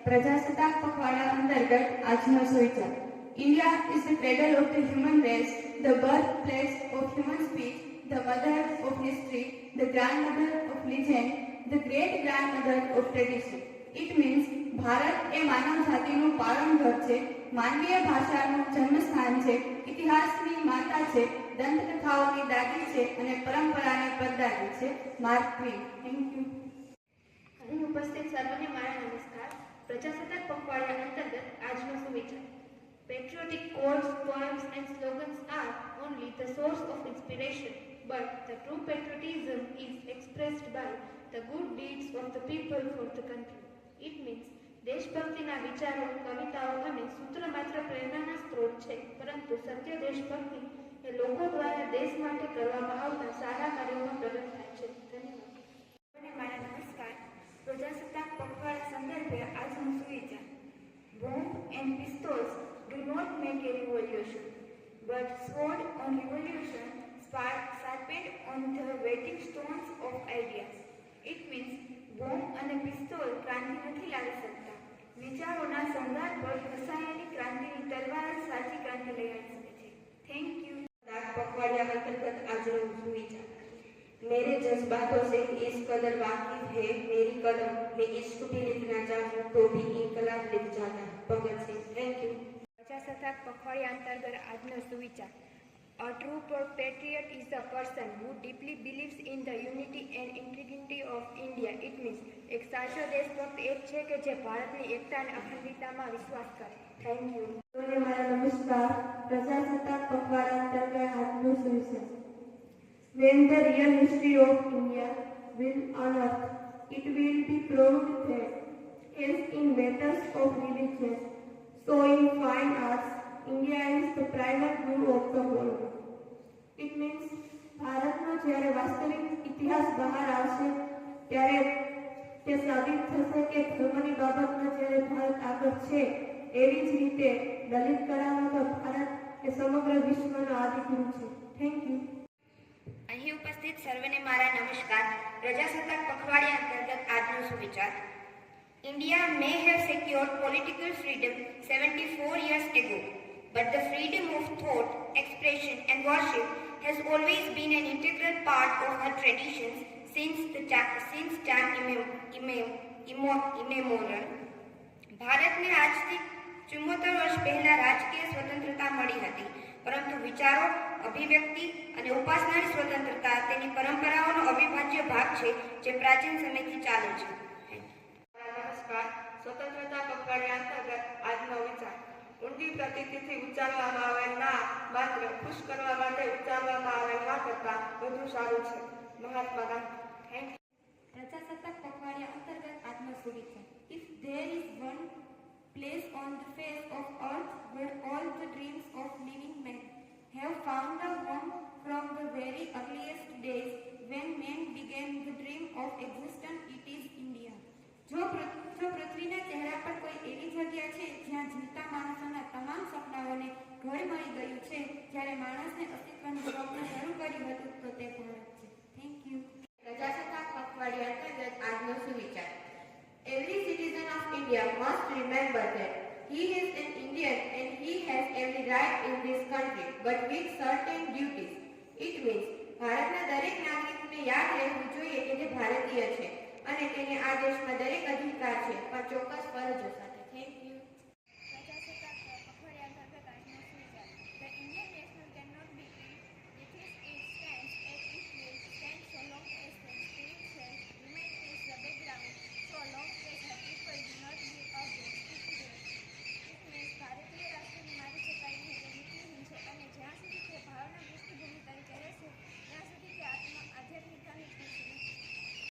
પ્રજાસત્તાક પખવાડા અંતર્ગત આજનો સુવિચાર. India is the cradle of the human race, the birthplace of human speech, the mother of history, the grandmother of legend, the great grandmother of tradition. It means Bharat એ માનવ જાતિનું પાવનઘર છે, માનવીય ભાષાનું જન્મસ્થાન છે, ઇતિહાસની માતા છે, દંતકથાઓની દાદી છે અને પરંપરાની પરદાદી છે. Mark Twain. Thank you. અહીં ઉપસ્થિત સર્વને મારા નમસ્કાર. પ્રજાસત્તાક પખવાડિયા અંતર્ગત આજનો સુવિચાર. Patriotic codes, poems and slogans are only the source of inspiration, but the true patriotism is expressed by the good deeds of the people for the country. It means દેશભક્તિના વિચારો, કવિતાઓ અને સૂત્ર માત્ર પ્રેરણાના સ્ત્રોત છે, પરંતુ સત્ય દેશભક્તિ એ લોકો દ્વારા દેશ માટે કરવામાં આવતા સારા કાર્યોમાં પ્રગટ થાય છે. ધન્યવાદ. મારા નમસ્કાર. પ્રજાસત્તાક પખવાડા સંદર્ભે આજનો સુવિચાર. Bomb and pistols do not make a revolution, but sword on revolution sharpened on the waiting stones of ideas. It means bomb અને પિસ્તોલ ક્રાંતિ નથી લાવી શકતા. વિચારોના સંઘાર પર ઘસાયેલી ક્રાંતિની તલવાર સાચી ક્રાંતિ લઈ આવી શકે છે. Thank you. पखवाड़िया अंतर्गत आज सुविचार. मेरे जज्बातों से इस कदर वाकिफ है मेरी कलम, मैं इश्क भी लिखना चाहूँ तो भी इनकलाब लिख जाता. भगत सिंह. Thank you. પ્રજાસત્તાક પખવાડિયા અંતર્ગત આજનો સુવિચાર. A true patriot is a person who deeply believes in the unity and integrity of India. It means એક સાચો દેશભક્ત એ છે કે જે ભારતની એકતા અને અખંડિતતામાં વિશ્વાસ કરે. Thank you. મારા નમસ્કાર. પ્રજાસત્તાક પખવાડા અંતર્ગત આજનો સુવિચાર. When the real history of India will unearth, it will be proved that, as in matters of religion, so in fine arts, India is the private guru of the world. It means ભારતનો જ્યારે વાસ્તવિક ઇતિહાસ બહાર આવશે ત્યારે તે સાબિત થશે કે ધર્મની બાબતમાં જ્યારે ભારત આગળ છે, એવી જ રીતે દલિત કળામાં તો ભારત એ સમગ્ર વિશ્વનો આદિગુરુ છે. Thank you. અહીં ઉપસ્થિત સર્વેને મારા નમસ્કાર. પ્રજાસત્તાક પખવાડિયા અંતર્ગત આજનો સુવિચાર. India may have secured political freedom 74 years ago, but the freedom of thought, expression and worship has always been an integral part of her traditions since time immemorial. ભારતને આજથી 74 વર્ષ પહેલા રાજકીય સ્વતંત્રતા મળી હતી, પરંતુ વિચારો, અભિવ્યક્તિ અને ઉપાસનાની સ્વતંત્રતા તેની પરંપરાઓનો અવિભાજ્ય ભાગ છે, જે પ્રાચીન સમયથી ચાલે છે. નમસ્કાર. સ્વતંત્રતા પખવાડિયા અંતર્ગત આજનો વિચાર. ઊંડી પ્રતીતિથી ઉચ્ચારવામાં આવેલ ના માત્ર ખુશ કરવા માટે ઉચ્ચારવામાં આવેલ ના કરતા વધુ સારું છે. મહાત્મા ગાંધી. Thank you. પ્રજાસત્તાક પખવાડિયા અંતર્ગત આજનો સુવિચાર. If there is one place on the face of earth where all the dreams of living men have found a home from the very earliest days when men began the dream of existence, it is India. જો પૃથ્વીના ચહેરા પર કોઈ એવી જગ્યા છે જ્યાં જીવતા માણસોના તમામ સપનાઓને ઘર મળી ગયું છે, જ્યારે માણસને અસ્તિત્વનું સ્વપ્ન શરૂ કર્યું હતું, તો તે ભારત છે. Thank you. પ્રજાસત્તાક પખવાડિયા અંતર્ગત આજનો સુવિચાર. Every citizen of India must remember that he is an Indian and he has every right in this country, but with certain duties. It means ભારતના દરેક નાગરિકને યાદ રહેવું જોઈએ કે તે ભારતીય છે અને તેને આ દેશમાં દરેક અધિકાર છે, પણ ચોક્કસ ફરજો સાથે.